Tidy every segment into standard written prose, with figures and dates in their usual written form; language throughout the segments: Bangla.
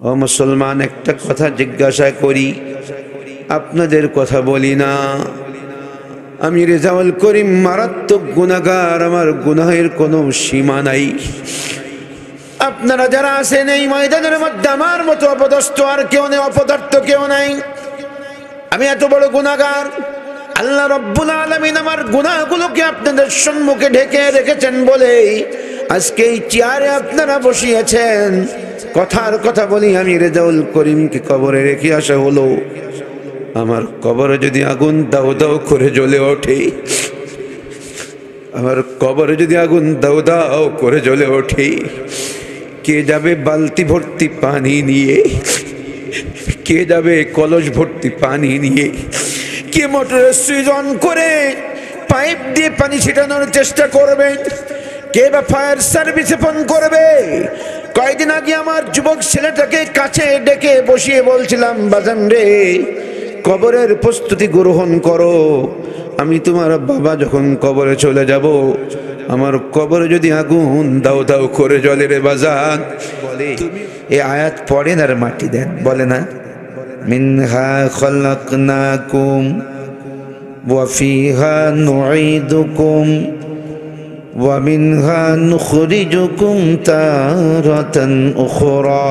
ও মুসলমান, একটা কথা জিজ্ঞাসা করি, আপনাদের কথা বলি না। আমি রেজাউল করিম মারাত্মক গুনাহগার, আমার গুনাহের কোনো সীমা নাই। আপনারা যারা আছেন এই ময়দানের মধ্যে আমার মতো অপদস্থ আর কেউ নেই, অপদার্থ কেউ নাই। আমি এত বড় গুনাহগার, আল্লাহ রব্বুল আলামিন আমার গুনাহগুলোকে আপনাদের সম্মুখে ঢেকে রেখেছেন বলেই আজকে এই চেয়ারে আপনারা বসিয়েছেন। কথার কথা বলি, আমি রেজাউল করিমকে কবরে রেখে আসা হলো। আমার কবরে যদি আগুন দাউ দাউ করে জ্বলে ওঠে, আমার কবরে যদি আগুন দাউ দাউ করে জ্বলে ওঠে, কে যাবে বালতি ভর্তি পানি নিয়ে? কে যাবে কলস ভর্তি পানি নিয়ে? কে মোটরের সুইচ অন করে পাইপ দিয়ে পানি ছিটানোর চেষ্টা করবে? কে বা ফায়ার সার্ভিসে ফোন করবে? কয়েকদিন আগে আমার যুবক ছেলেটাকে কাছে ডেকে বসিয়ে বলছিলাম, বাজান রে, কবরের প্রস্তুতি গ্রহণ করো। আমি তোমার বাবা যখন কবরে চলে যাব, আমার কবরে যদি আগুন দাউ দাউ করে জ্বলে রে বাজান, বলে এই আয়াত পড়েন আর মাটি দেন, বলে না? মিনহা খলাকনাকুম ওয়া ফিহা নুঈদুকুম ওয়া মিনহা নুখরিজুকুম তারাতান উখরা।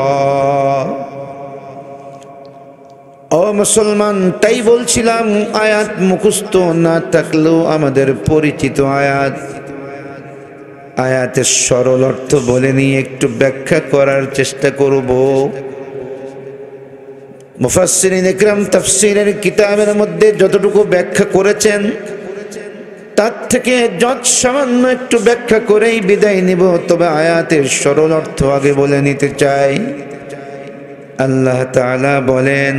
ও মুসলমান, তাই বলছিলাম আয়াত মুখস্থ না থাকলেও আমাদের পরিচিত আয়াত, আয়াতের সরল অর্থ বলে নিয়ে একটু ব্যাখ্যা করার চেষ্টা করব। মুফাসসিরিন ইকরাম তাফসীরের কিতাবের মধ্যে যতটুকু ব্যাখ্যা করেছেন তার থেকে যত সামান্য একটু ব্যাখ্যা করেই বিদায় নিব। তবে আয়াতের সরল অর্থ আগে বলে নিতে চাই। আল্লাহ তাআলা বলেন,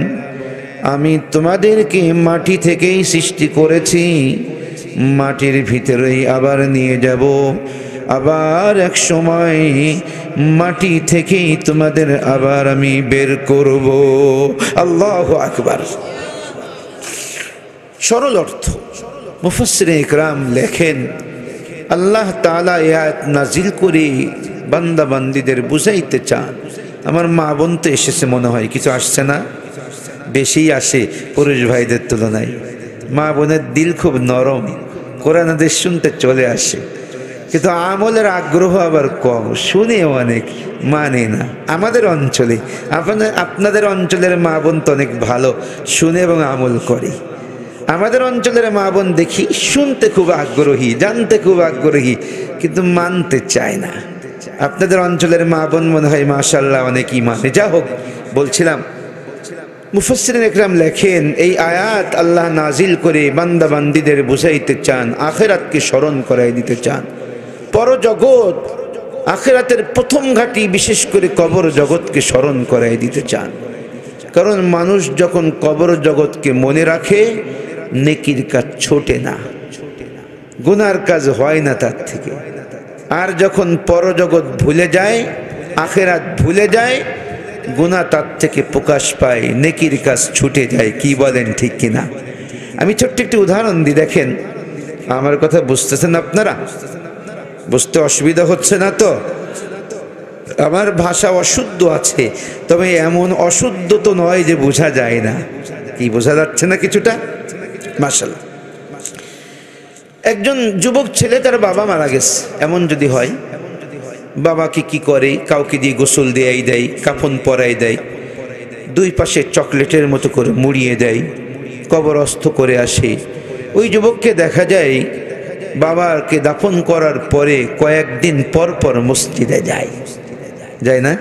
আমি তোমাদেরকে মাটি থেকেই সৃষ্টি করেছি, মাটির ভিতরেই আবার নিয়ে যাব, আবার এক সময় মাটি থেকেই তোমাদের আবার আমি বের করব। আল্লাহু আকবার। সরল অর্থ মুফাসসিরিন ইকরাম লেখেন, আল্লাহ তাআলা আয়াত নাজিল করে বান্দা বান্দীদের বুঝাইতে চান। আমার মা বোন তো এসেছে, মনে হয় কিছু আসছে না? বেশিই আসে পুরুষ ভাইদের তুলনায়। মা বোনের দিল খুব নরম, কোরআন হাদিস শুনতে চলে আসে, কিন্তু আমলের আগ্রহ আবার কম, শুনেও অনেক, মানে না। আমাদের অঞ্চলে, আপনাদের অঞ্চলের মা বোন তো অনেক ভালো, শুনে এবং আমল করে। আমাদের অঞ্চলের মা বোন দেখি শুনতে খুব আগ্রহী, জানতে খুব আগ্রহী, কিন্তু মানতে চায় না। আপনাদের অঞ্চলের মা বোন মনে হয় মাশাআল্লাহ অনেকই মানে। যা হোক, বলছিলাম মুফাসসিরিন ইকরাম লেখেন, এই আয়াত আল্লাহ নাজিল করে বান্দা বান্দীদের বুঝাইতে চান, আখিরাতকে স্মরণ করাই দিতে চান। পরজগৎ, আখিরাতের প্রথম ঘাঁটি বিশেষ করে কবর জগৎকে স্মরণ করাই দিতে চান। কারণ মানুষ যখন কবর জগৎকে মনে রাখে, নেকির কাজ ছোটে না, গুনার কাজ হয় না তার থেকে। আর যখন পরজগৎ ভুলে যায়, আখিরাত ভুলে যায়, গুনাহ তার থেকে প্রকাশ পায়, নেকির কাজ ছুটে যায়। কি বলেন, ঠিক কিনা? আমি ছোট্ট একটি উদাহরণ দিই, দেখেন। আমার কথা বুঝতেছেন আপনারা? বুঝতে অসুবিধা হচ্ছে না তো? আমার ভাষা অশুদ্ধ আছে, তবে এমন অশুদ্ধ তো নয় যে বোঝা যায় না। কি বোঝা যাচ্ছে না কিছুটা? মাশাআল্লাহ। একজন যুবক ছেলে, তার বাবা মারা গেছে। এমন যদি হয়, বাবাকে কি করে, কাউকে দিয়ে গোসল দেয়াই দেয়, কাফন পরাই দেয়, দুই পাশে চকলেটের মতো করে মুড়িয়ে দেয়, কবরস্থ করে আসে। ওই যুবককে দেখা যায় বাবাকে দাফন করার পরে কয়েকদিন পর পর মসজিদে যায়, যায় না?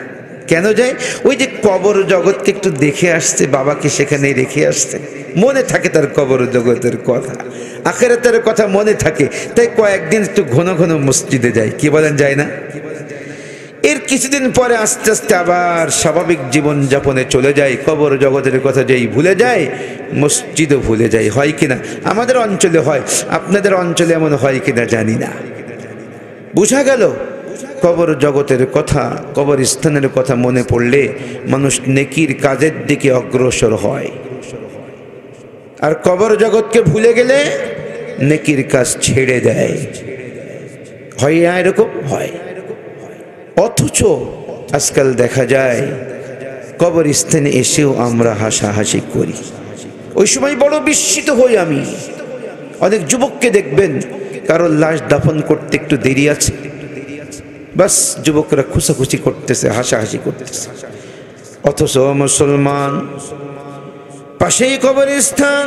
কেন যায়? ওই যে কবর জগৎকে একটু দেখে আসছে, বাবাকে সেখানে রেখে আসছে, মনে থাকে তার কবর জগতের কথা, আখিরাতের কথা মনে থাকে, তাই কয়েকদিন একটু ঘন ঘন মসজিদে যায়। কি বলেন, যায় না? এর কিছুদিন পরে আস্তে আস্তে আবার স্বাভাবিক জীবন যাপনে চলে যায়, কবর জগতের কথা যেই ভুলে যায়, মসজিদও ভুলে যায়। হয় কিনা? আমাদের অঞ্চলে হয়, আপনাদের অঞ্চলে এমন হয় কিনা জানি না। বুঝা গেল, কবর জগতের কথা, কবরস্থানের কথা মনে পড়লে মানুষ নেকির কাজের দিকে অগ্রসর হয়, আর কবর জগৎকে ভুলে গেলে নেকির কাজ ছেড়ে দেয়। হয় না এরকম? হয়। অথচ আজকাল দেখা যায় কবরস্থানে এসেও আমরা হাসাহাসি করি। ওই সময় বড় বিস্মিত হই আমি। অনেক যুবককে দেখবেন কারোর লাশ দাফন করতে একটু দেরি আছে, বাস যুবকরা খুশাখুশি করতেছে, হাসাহাসি করতেছে। অথচ মুসলমান পাশেই কবরস্থান,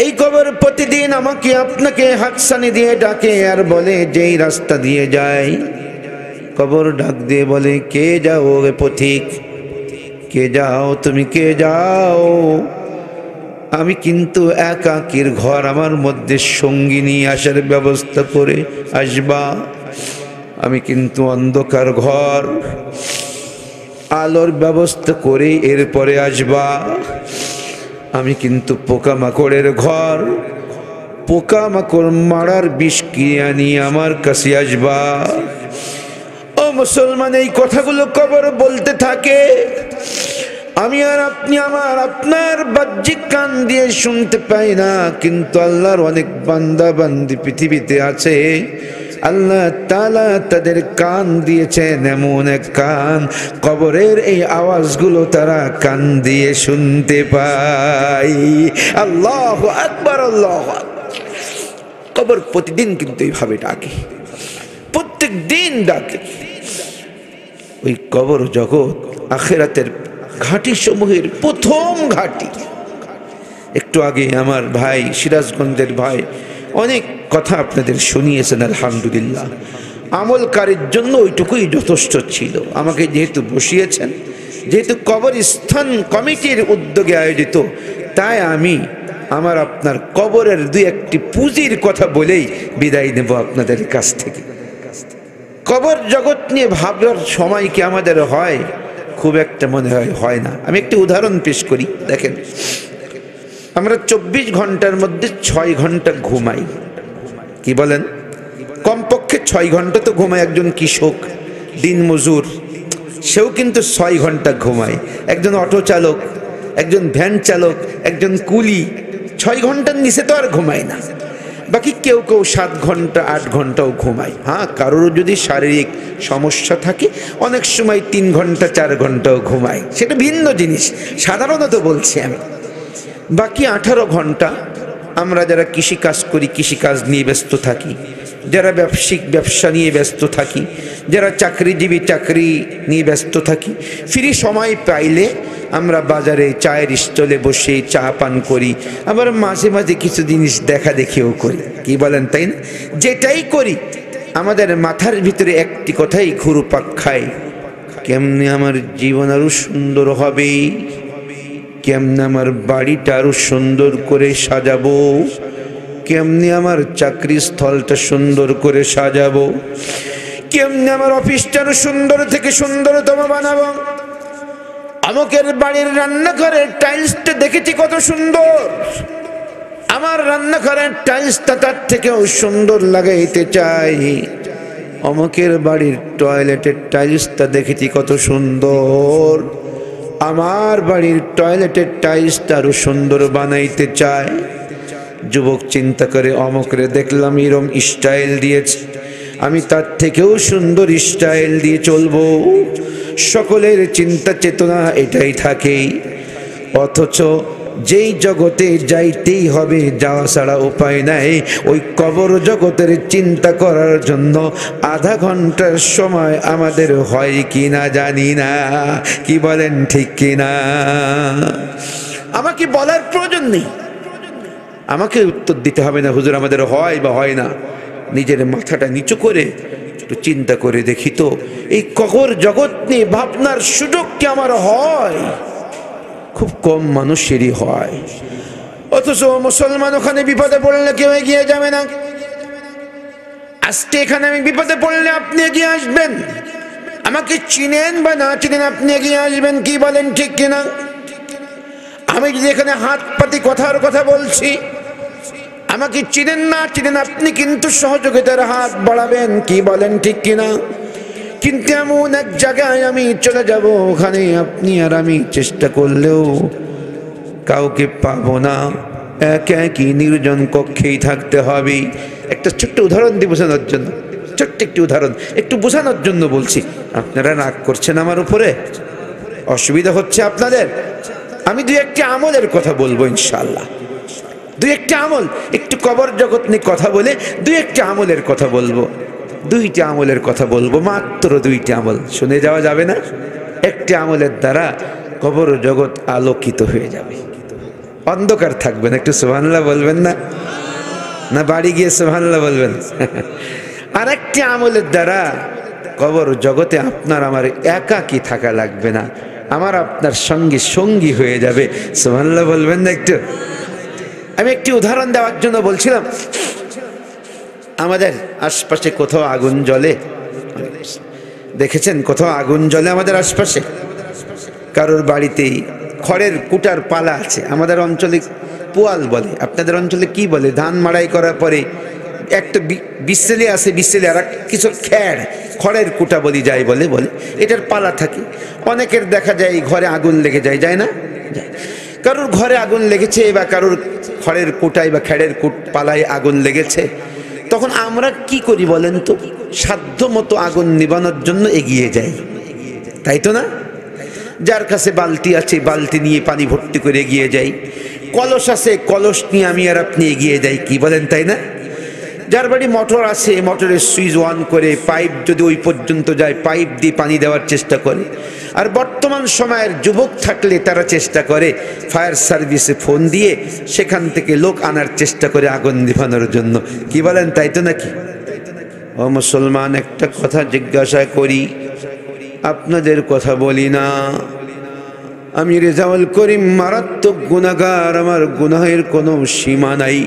এই কবর প্রতিদিন আমাকে আপনাকে হাতছানি দিয়ে ডাকে আর বলে, যেই রাস্তা দিয়ে যায় কবর ডাক দিয়ে বলে, কে যাও রে পথিক, কে যাও তুমি, কে যাও? আমি কিন্তু একাকীর ঘর, আমার মধ্যে সঙ্গী নিয়ে আসার ব্যবস্থা করে আসবা। আমি কিন্তু অন্ধকার ঘর, আলোর ব্যবস্থা করে এরপরে আসবা। আমি কিন্তু পোকামাকড়ের ঘর, পোকামাকড় মারার বিষ কিনে নিয়ে আমার কাছে আসবা। ও মুসলমান, এই কথাগুলো কবর বলতে থাকে। আমি আর আপনি আপনার বাহ্যিক কান দিয়ে শুনতে পাই না, কিন্তু আল্লাহর অনেক বান্দা বান্দি পৃথিবীতে আছে, আল্লাহ তাআলা তাদের কান দিয়েছেন, এমন এক কান, কবরের এই আওয়াজগুলো তারা কান দিয়ে শুনতে পায়। আল্লাহু আকবার, আল্লাহু আকবার। কবর প্রতিদিন কিন্তু এইভাবে ডাকে, প্রত্যেক দিন ডাকে। ওই কবর জগৎ আখিরাতের ঘাঁটি সমূহের প্রথম ঘাঁটি। একটু আগে আমার ভাই, সিরাজগঞ্জের ভাই অনেক কথা আপনাদের শুনিয়েছেন, আলহামদুলিল্লাহ। আমলকারীর জন্য ওইটুকুই যথেষ্ট ছিল। আমাকে যেহেতু বসিয়েছেন, যেহেতু কবরস্থান কমিটির উদ্যোগে আয়োজিত, তাই আমি আমার আপনার কবরের দুই একটি পুঁজির কথা বলেই বিদায় নেব আপনাদের কাছ থেকে। কবর জগৎ নিয়ে ভাববার সময় কি আমাদের হয়? খুব একটা মনে হয় না। আমি একটি উদাহরণ পেশ করি, দেখেন। আমরা 24 ঘন্টার মধ্যে 6 ঘন্টা ঘুমাই, কি বলেন? কমপক্ষে 6 ঘন্টা তো ঘুমায় একজন কৃষক, দিন মজুর, সেও কিন্তু 6 ঘন্টা ঘুমায়। একজন অটো চালক, একজন ভ্যান চালক, একজন কুলি 6 ঘন্টার নিচে তো আর ঘুমায় না। বাকি কেউ কেউ 7 ঘন্টা 8 ঘন্টাও ঘুমায়। হ্যাঁ, কারোর যদি শারীরিক সমস্যা থাকে অনেক সময় 3 ঘন্টা 4 ঘন্টাও ঘুমায়, সেটা ভিন্ন জিনিস, সাধারণত বলছি আমি। বাকি 18 ঘন্টা আমরা যারা কৃষিকাজ করি, কৃষিকাজ নিয়ে ব্যস্ত থাকি, যারা ব্যবসায়িক ব্যবসা নিয়ে ব্যস্ত থাকি, যারা চাকরিজীবী চাকরি নিয়ে ব্যস্ত থাকি, ফ্রি সময় পাইলে আমরা বাজারে চায়ের স্টলে বসে চা পান করি, আবার মাঝে মাঝে কিছু জিনিস দেখা দেখিও করি, কি বলেন, তাই না? যেটাই করি আমাদের মাথার ভিতরে একটি কথাই ঘুরপাক খায়, কেমনে আমার জীবন আরো সুন্দর হবে, কেমনে আমার বাড়িটা আরো সুন্দর করে সাজাবো, কেমনে আমার চাকরি স্থলটা সুন্দর করে সাজাবো, কেমনে আমার অফিসটা আরো সুন্দর থেকে সুন্দরতম বানাবো। আমাদের বাড়ির রান্নাঘরের টাইলসটা দেখেছি কত সুন্দর, আমার রান্নাঘরের টাইলসটা তার থেকেও সুন্দর লাগাইতে চাই। অমুকের বাড়ির টয়লেটের টাইলসটা দেখেছি কত সুন্দর, আমার বাড়ির টয়লেটের টাইলসটা আরো সুন্দর বানাইতে চায়। যুবক চিন্তা করে, অমুকরে দেখলাম এরম স্টাইল দিয়েছে, আমি তার থেকেও সুন্দর স্টাইল দিয়ে চলবো। সকলের চিন্তা চেতনা এটাই থাকে। অথচ যেই জগতে যাইতেই হবে, যাওয়া ছাড়া উপায় নাই, ওই কবর জগতের চিন্তা করার জন্য আধা ঘন্টার সময় আমাদের হয় কি না জানি না, কি বলেন, ঠিক কিনা? আমাকে বলার প্রয়োজন নেই, আমাকে উত্তর দিতে হবে না হুজুর আমাদের হয় বা হয় না। নিজের মাথাটা নিচু করে একটু চিন্তা করে দেখি তো, এই কবর জগৎ নিয়ে ভাবনার সুযোগ কি আমার হয়? খুব কম মানুষেরই হয়। অথচ মুসলমান ওখানে বিপদে পড়লে কেউ এগিয়ে যাবে না। আজকে এখানে আমি বিপদে পড়লে আপনি এগিয়ে আসবেন, আমাকে চিনেন বা না চিনেন আপনি এগিয়ে আসবেন, কি বলেন, ঠিক কিনা? আমি যদি এখানে হাত পাতি কথার কথা বলছি, আমাকে চিনেন না চিনেন আপনি কিন্তু সহযোগিতার হাত বাড়াবেন, কি বলেন, ঠিক কিনা? কিন্তু এমন এক জায়গায় আমি চলে যাব, ওখানে আপনি আর আমি চেষ্টা করলেও কাউকে পাবো না, একা একই নির্জন কক্ষেই থাকতে হবে। একটা ছোট্ট উদাহরণ দিয়ে বোঝানোর জন্য, ছোট্ট একটি উদাহরণ একটু বোঝানোর জন্য বলছি। আপনারা রাগ করছেন আমার উপরে? অসুবিধা হচ্ছে আপনাদের? আমি দুই একটি আমলের কথা বলবো ইনশাআল্লাহ, দুই একটি আমল, একটু কবর জগৎ নিয়ে কথা বলে দুই একটি আমলের কথা বলবো, দুইটি আমলের কথা বলবো, মাত্র দুইটি আমল। শুনে যাওয়া যাবে না? একটি আমলের দ্বারা কবর জগৎ আলোকিত হয়ে যাবে, অন্ধকার থাকবে না। একটু সুবহানাল্লাহ বলবেন না? না বাড়ি গিয়ে সুবহানাল্লাহ বলবেন? আর একটি আমলের দ্বারা কবর জগতে আপনার আমার একাকী থাকা লাগবে না, আমার আপনার সঙ্গে সঙ্গী হয়ে যাবে। সুবহানাল্লাহ বলবেন না একটু? আমি একটি উদাহরণ দেওয়ার জন্য বলছিলাম, আমাদের আশপাশে কোথাও আগুন জ্বলে, দেখেছেন কোথাও আগুন জ্বলে আমাদের আশপাশে? কারোর বাড়িতেই খড়ের কুটার পালা আছে, আমাদের অঞ্চলে পোয়াল বলে, আপনাদের অঞ্চলে কি বলে? ধান মাড়াই করার পরে একটা বিসেলি আছে, বিসেলি আর কিছু খড়ের কুটা বলি যাই বলে এটার পালা থাকে। অনেকের দেখা যায় ঘরে আগুন লেগে যায়, যায় না? কারোর ঘরে আগুন লেগেছে বা কারোর খড়ের কুটায় বা খেড়ের পালায় আগুন লেগেছে, তখন আমরা কি করি বলেন তো? সাধ্য মতো আগুন নিবানোর জন্য এগিয়ে যাই, তাই তো না? যার কাছে বালতি আছে বালতি নিয়ে পানি ভর্তি করে এগিয়ে যাই, কলস আছে কলস নিয়ে আমি আর আপনি এগিয়ে যাই, কি বলেন তাই না? যার বাড়ি মোটর আছে মোটরের সুইচ অন করে পাইপ যদি ওই পর্যন্ত যায় পাইপ দিয়ে পানি দেওয়ার চেষ্টা করে। আর বর্তমান সময়ের যুবক থাকলে তারা চেষ্টা করে ফায়ার সার্ভিসে ফোন দিয়ে সেখান থেকে লোক আনার চেষ্টা করে আগুন নিভানোর জন্য, কি বলেন তাই তো নাকি? ও মুসলমান, একটা কথা জিজ্ঞাসা করি, আপনাদের কথা বলি না। আমি রেজাউল করিম মারাত্মক গুনাহগার, আমার গুনাহের কোনো সীমা নাই।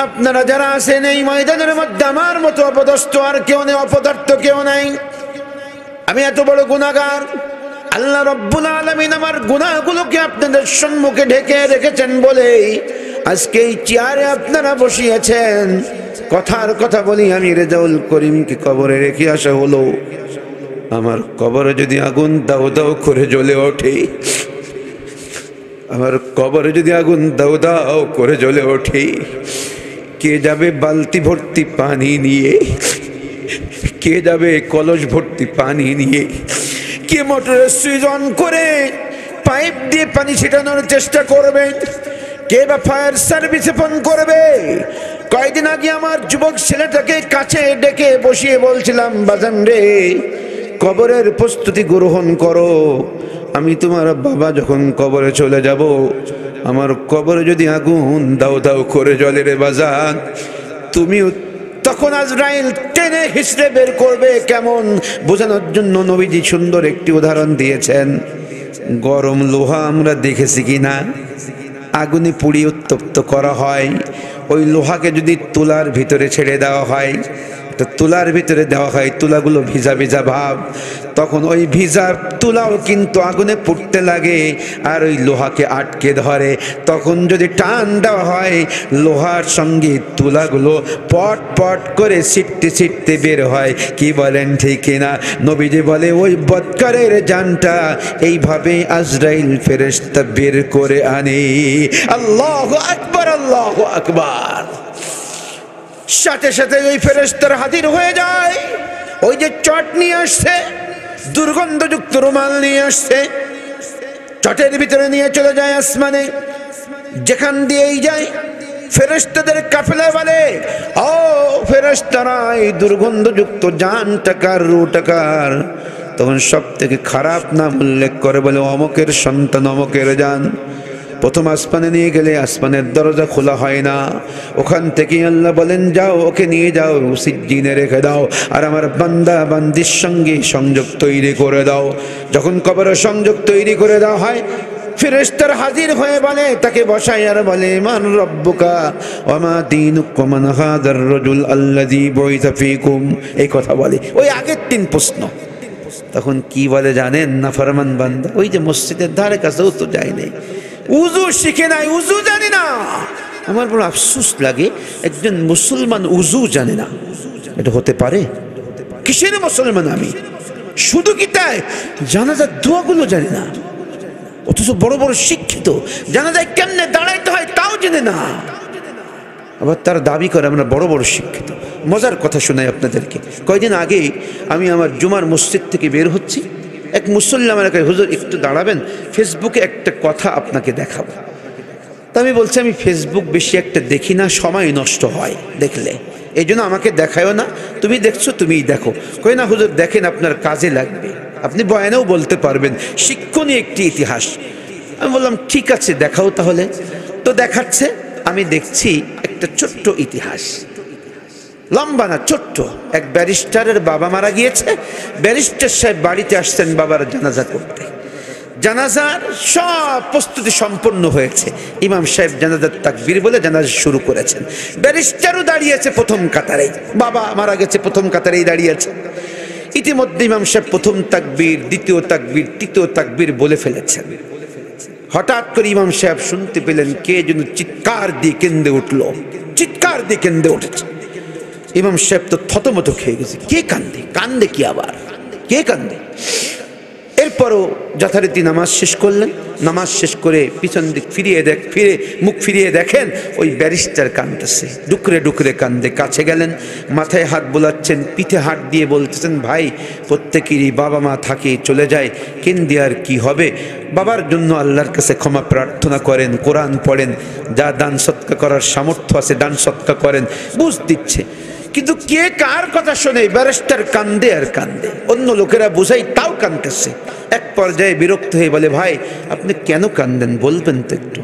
আপনারা যারা আছেন এই ময়দানের মধ্যে আমার মতো অপদস্থ আর কেউ নেই, অপদার্থ কেউ নাই। আমি এত বড় গুনাহগার, আল্লাহ রব্বুল আলামিন আমার গুনাহগুলোকে আপনাদের সম্মুখে ঢেকে রেখেছেন বলেই আজকে এই চেয়ারে আপনারা বসিয়েছেন। কথার কথা বলি, আমি রেজাউল করিমকে কবরে রেখে আসা হলো, আমার কবরে যদি আগুন দাও দাও করে জ্বলে ওঠে, আমার কবরে যদি আগুন দাও দাও করে জ্বলে ওঠে, কে যাবে বালতি ভর্তি পানি নিয়ে? কে যাবে কলস ভর্তি পানি নিয়ে? কে মোটরের সুইচ অন করে পাইপ দিয়ে পানি ছিটানোর চেষ্টা করবে? কে বা ফায়ার সার্ভিসে ফোন করবে? কয়েকদিন আগে আমার যুবক ছেলেটাকে কাছে ডেকে বসিয়ে বলছিলাম, বাজান রে, কবরের প্রস্তুতি গ্রহণ করো, আমি তোমার বাবা যখন কবরে চলে যাব, আমার কবরে যদি আগুন দাও দাও করে জ্বলে রে বাজান, তুমিও তখন আজরাইল টেনে হিসড়ে বের করবে। কেমন বোঝানোর জন্য নবীজি সুন্দর একটি উদাহরণ দিয়েছেন। গরম লোহা আমরা দেখেছি কিনা, আগুনে পুড়িয়ে উত্তপ্ত করা হয়, ওই লোহাকে যদি তুলার ভিতরে ছেড়ে দেওয়া হয়, তো তুলার ভিতরে দেওয়া হয়, তুলাগুলো ভিজা ভিজা ভাব, তখন ওই ভিজা তুলাও কিন্তু আগুনে পুড়তে লাগে আর ওই লোহাকে আটকে ধরে। তখন যদি টান দেওয়া হয়, লোহার সঙ্গে তুলাগুলো পট পট করে ছিটতে ছিটতে বের হয়, কি বলেন ঠিক কিনা? নবীজি বলে ওই বদকারের জানটা এইভাবে আজরাইল ফেরেশতা বের করে আনে। আল্লাহু আকবার, আল্লাহু আকবার। সাথে সাথে ওই ফেরেশতার হাজির হয়ে যায়, ওই যে চট নিয়ে আসছে, দুর্গন্ধযুক্ত রুমাল নিয়ে আসছে, চটের ভিতরে নিয়ে চলে যায় আসমানে। যেখান দিয়েই যায় ফেরেশতাদের কাফেলা বলে, ও ফেরেশতারা, এই দুর্গন্ধযুক্ত জানটাকার রুটাকার? তখন সব থেকে খারাপ নাম উল্লেখ করে বলে, অমকের সন্তান, অমকের জান। প্রথম আসমানে নিয়ে গেলে আসমানের দরজা খোলা হয় না, ওখান থেকে আল্লাহ বলেন, যাও ওকে নিয়ে যাও, সিজ্জিনে রেখে দাও, আর আমার বান্দা বান্দির সঙ্গে সংযোগ তৈরি করে দাও। যখন কবরের সংযোগ তৈরি করে দেওয়া হয়, ফেরেশতার হাজির হয়ে বলে, তাকে বসায় আর বলে, মান রব্বুকা ওয়া মা দীনুকা মান হাদার রাজুল আল্লাযী বুইসা ফীকুম, এই কথা বলে। ওই আগের 3 প্রশ্ন। তখন কি বলে জানেন? নাফরমান বান্দা, ওই যে মসজিদের ধারে কাছেও তো যায় নাই, উজু শিখে নাই, উজু জানে না। আমার বড় আফসোস লাগে, একজন মুসলমান উজু জানে না। এটা হতে পারে? কিসের মুসলমান আমি? শুধু কি তাই, জানাজার দোয়াগুলো জানে না, অথচ বড় বড় শিক্ষিত, জানাজায় কেমনে দাঁড়াইতে হয় তাও জানে না। আবার তারা দাবি করে আমরা বড় বড় শিক্ষিত। মজার কথা শোনাই আপনাদেরকে। কয়েকদিন আগে আমি আমার জুমার মসজিদ থেকে বের হচ্ছি, এক মুসল্লি আমার কাছে, হুজুর একটু দাঁড়াবেন, ফেসবুকে একটা কথা আপনাকে দেখাবো। তা আমি বলছি আমি ফেসবুক বেশি একটা দেখি না, সময় নষ্ট হয় দেখলে, এই জন্য আমাকে দেখায়ও না, তুমি দেখছো তুমিই দেখো। কই না হুজুর দেখেন, আপনার কাজে লাগবে, আপনি বয়ানেও বলতে পারবেন, শিক্ষণীয় একটি ইতিহাস। আমি বললাম ঠিক আছে দেখাও তাহলে। তো দেখাচ্ছে, আমি দেখছি একটা ছোট্ট ইতিহাস, লম্বা না ছোট্ট। এক ব্যারিস্টারের বাবা মারা গিয়েছে, ব্যারিস্টার সাহেব বাড়িতে আসছেন বাবার জানাজা করতে। জানাজার সব প্রস্তুতি সম্পন্ন হয়েছে, ইমাম সাহেব জানাজার তাকবীর বলে জানাজা শুরু করেছেন। ব্যারিস্টারও দাঁড়িয়েছে প্রথম কাতারে, বাবা মারা গেছে প্রথম কাতারেই দাঁড়িয়েছে। ইতিমধ্যে ইমাম সাহেব প্রথম তাকবীর, দ্বিতীয় তাকবীর, তৃতীয় তাকবীর বলে ফেলেছেন। হঠাৎ করে ইমাম সাহেব শুনতে পেলেন কে যেন চিৎকার দিয়ে কেঁদে উঠল, চিৎকার দিয়ে কেঁদে উঠেছে। ইমাম সাহেব তো থতমত খেয়ে গেছে, কে কান্দে, কান্দে কি আবার, কে কান্দে? এরপরও যথারীতি নামাজ শেষ করলেন। নামাজ শেষ করে পিছন দিক ফিরে মুখ ফিরিয়ে দেখেন ওই ব্যারিস্টার কাঁদতেছে, ডুকরে ডুকরে কান্দে। কাছে গেলেন, মাথায় হাত বোলাচ্ছেন, পিঠে হাত দিয়ে বলতেছেন, ভাই প্রত্যেকেরই বাবা মা থাকে, চলে যায়, কেন্দে আর কি হবে? বাবার জন্য আল্লাহর কাছে ক্ষমা প্রার্থনা করেন, কোরআন পড়েন, যা দান সৎকা করার সামর্থ্য আছে দান সৎকা করেন। বুঝ দিচ্ছে, কিন্তু কে কার কথা শোনে? ব্যারিস্টার কান্দে আর কান্দে, অন্য লোকেরা বুঝাই তাও কান্দতেছে। এক পর্যায়ে বিরক্ত হয়ে বলে, ভাই আপনি কেন কান্দেন বলবেন তো একটু?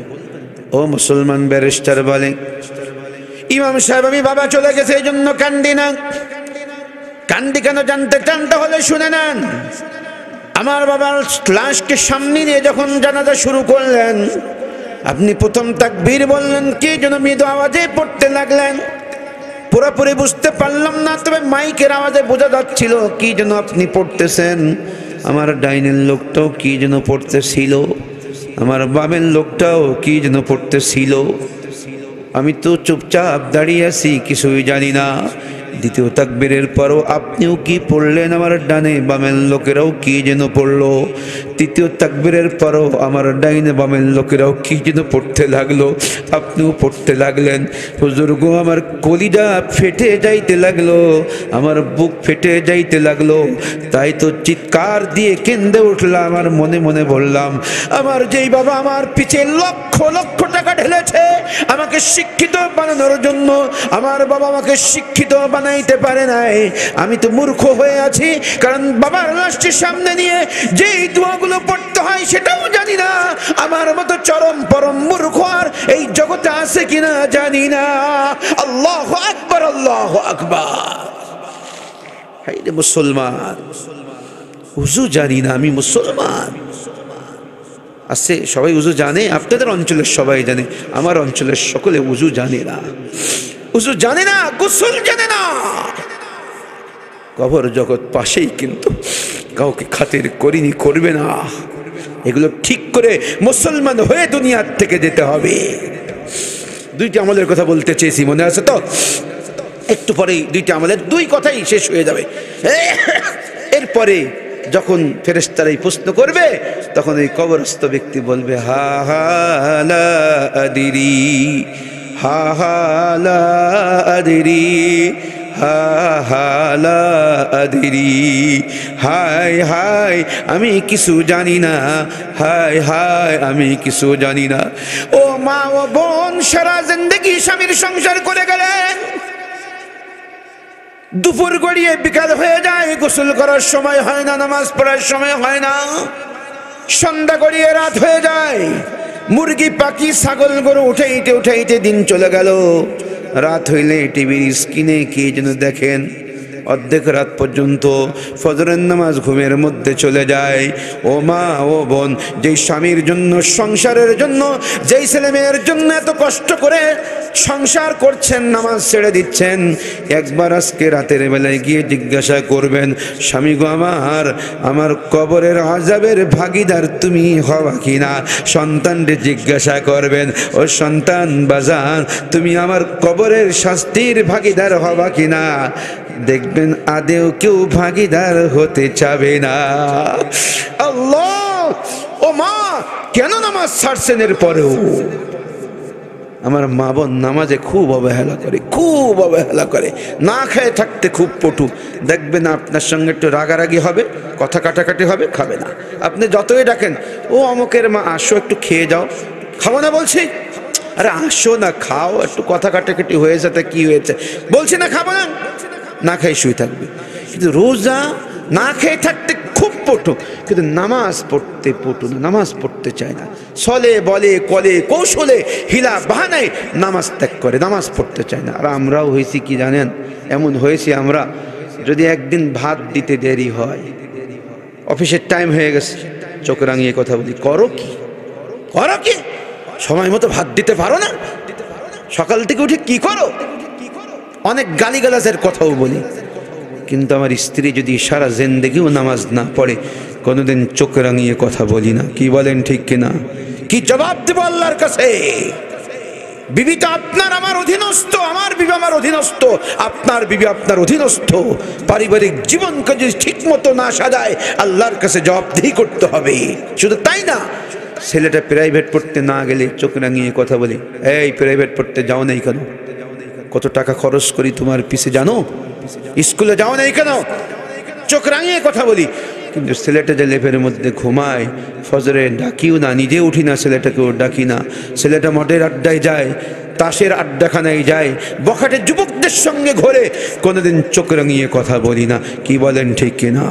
ও মুসলমান ব্যারিস্টার বলে, ইমাম সাহেব আমি বাবা চলে গেছে এই জন্য কান্দি না। কান্দি কেন জানতে চান তাহলে শুনে নেন। আমার বাবার লাশকে সামনে নিয়ে যখন জানাজা শুরু করলেন, আপনি প্রথম তাকবীর বললেন, কি যেন মৃদু আওয়াজে পড়তে লাগলেন। পুরোপুরি বুঝতে পারলাম না, তবে মাইকের আওয়াজে বোঝা যাচ্ছিল কি যেন আপনি পড়তেছেন। আমার ডাইনের লোকটাও কি যেন পড়তেছিল, আমার বামের লোকটাও কি যেন পড়তেছিল। আমি তো চুপচাপ দাঁড়িয়ে আছি, কিছুই জানি না। দ্বিতীয় তাকবীরের পরও আপনিও কি পড়লেন, আমার ডানে বামের লোকেরাও কি যেন পড়লো। তৃতীয় তাকবীরের পরও আমার ডাইনে বামের লোকেরাও কি যেন পড়তে লাগলো, আপনিও পড়তে লাগলেন। হুজুর গো, আমার কলিজা ফেটে যাইতে লাগলো, আমার বুক ফেটে যাইতে লাগলো। তাই তো চিৎকার দিয়ে কেঁদে উঠলাম, আর মনে মনে বললাম, আমার যেই বাবা আমার পিছে লক্ষ লক্ষ টাকা ঢেলেছে আমাকে শিক্ষিত বানানোর জন্য, আমার বাবা আমাকে শিক্ষিত বানাইতে পারে নাই। আমি তো মূর্খ হয়ে আছি, কারণ বাবার লাশটি সামনে নিয়ে যেই দোয়াগুলো পড়তে হয় সেটাও জানি না। আমার মতো চরম পরম মূর্খ আর এই জগতে আছে কিনা জানি না। আল্লাহু আকবার, আল্লাহু আকবার। হাই রে মুসলমান, উজু জানি না আমি মুসলমান। আছে সবাই উজু জানে, আপনাদের অঞ্চলের সবাই জানে, আমার অঞ্চলের সকলে উজু জানে না। উজু জানে না, গোসল জানে না। কবর জগৎ পাশেই, কিন্তু কাউকে খাতির করিনি, করবে না। এগুলো ঠিক করে মুসলমান হয়ে দুনিয়ার থেকে যেতে হবে। দুইটি আমলের কথা বলতে চেয়েছি, মনে আছে তো? একটু পরেই দুইটি আমলের দুই কথাই শেষ হয়ে যাবে। এরপরে যখন ফেরেশতারা প্রশ্ন করবে, তখন এই কবরস্থ ব্যক্তি বলবে, হা হা লা আদিরি, হা হা লা আদিরি, হা হা লা আদিরি। হায় হায় আমি কিছু জানি না, হায় হায় আমি কিছু জানি না। ও মা ও বোন, সারা জিন্দেগি স্বামীর সংসার করে গেলেন, দুপুর গড়িয়ে বিকাল হয়ে যায়, গোসল করার সময় হয় না, নামাজ পড়ার সময় হয় না, সন্ধ্যা গড়িয়ে রাত হয়ে যায়, মুরগি পাখি ছাগল গরু উঠাইতে উঠাইতে দিন চলে গেল। রাত হইলে টিভির স্ক্রিনে কি যেন দেখেন, অর্ধেক রাত পর্যন্ত ফজরের নামাজ ঘুমের মধ্যে চলে যায়। ও মা ও বোন, যেই স্বামীর জন্য, সংসারের জন্য, যেই ছেলে মেয়ের জন্য এত কষ্ট করে সংসার করছেন, নামাজ ছেড়ে দিচ্ছেন, একবার আজকে রাতের বেলায় গিয়ে জিজ্ঞাসা করবেন, স্বামী গো আমার কবরের আযাবের ভাগীদার তুমি হবা কিনা? সন্তানকে জিজ্ঞাসা করবেন, ও সন্তান বাজান তুমি আমার কবরের শাস্তির ভাগীদার হবা কিনা? দেখবেন আদেও কেউ ভাগীদার হতে চাবে না। আল্লাহ, ও মা কেন নামাজ ছাড়ছেন এর পরেও? আমার মা বোন নামাজে খুব অবহেলা করে, খুব অবহেলা করে, না খেয়ে থাকতে খুব পটু। দেখবেন আপনার সঙ্গে একটু রাগারাগি হবে, কথা কাটাকাটি হবে, খাবে না। আপনি যতই ডাকেন, ও অমুকের মা আসো একটু খেয়ে যাও, খাবো না বলছি, আরে আসো না খাও, একটু কথা কাটাকাটি হয়ে যেতে কি হয়েছে, বলছি না খাবো না, না খেয়ে শুয়ে থাকবে। কিন্তু রোজা না খেয়ে থাকতে খুব পটু, কিন্তু নামাজ পড়তে পটু না, নামাজ পড়তে চায় না। ছলে বলে কলে কৌশলে হিলা বাহানায় নামাজ ত্যাগ করে, নামাজ পড়তে চায় না। আর আমরাও হয়েছি কি জানেন, এমন হয়েছি আমরা, যদি একদিন ভাত দিতে দেরি হয়, অফিসের টাইম হয়ে গেছে, চোখ রাঙিয়ে কথা বলি, করো কি, করো কি, সময় মতো ভাত দিতে পারো না, সকাল থেকে উঠে কি করো, অনেক গালিগালাজের কথাও বলি। কিন্তু আমার স্ত্রী যদি সারা জিন্দেগিও নামাজ না পড়ে, কোনোদিন চোখ রাঙিয়ে কথা বলি না। কি বলেন ঠিক কিনা? কি জবাব দেব আল্লাহর কাছে? বিবি তো আপনার আমার অধীনস্থ, আমার বিবি আমার অধীনস্থ, আপনার বিবি আপনার অধীনস্থ। পারিবারিক জীবনকে যদি ঠিক মতো না সাজায়, আল্লাহর কাছে জবাবদিহি করতে হবে। শুধু তাই না, ছেলেটা প্রাইভেট পড়তে না গেলে চোখ রাঙিয়ে কথা বলি, এই প্রাইভেট পড়তে যাও নাই কেন, কত টাকা খরচ করি তোমার পিছে জানো, স্কুলে যাও নাই কেন, চোখ রাঙিয়ে কথা বলি। কিন্তু ছেলেটা যে লেপের মধ্যে ঘুমায়, ফজরে ডাকিও না, নিজে উঠি না, ছেলেটাকেও ডাকি না। ছেলেটা মদের আড্ডায় যায়, তাসের আড্ডাখানায় যায়, বখাটে যুবকদের সঙ্গে ঘোরে, কোনোদিন চোখ রাঙিয়ে কথা বলি না। কি বলেন ঠিক কিনা?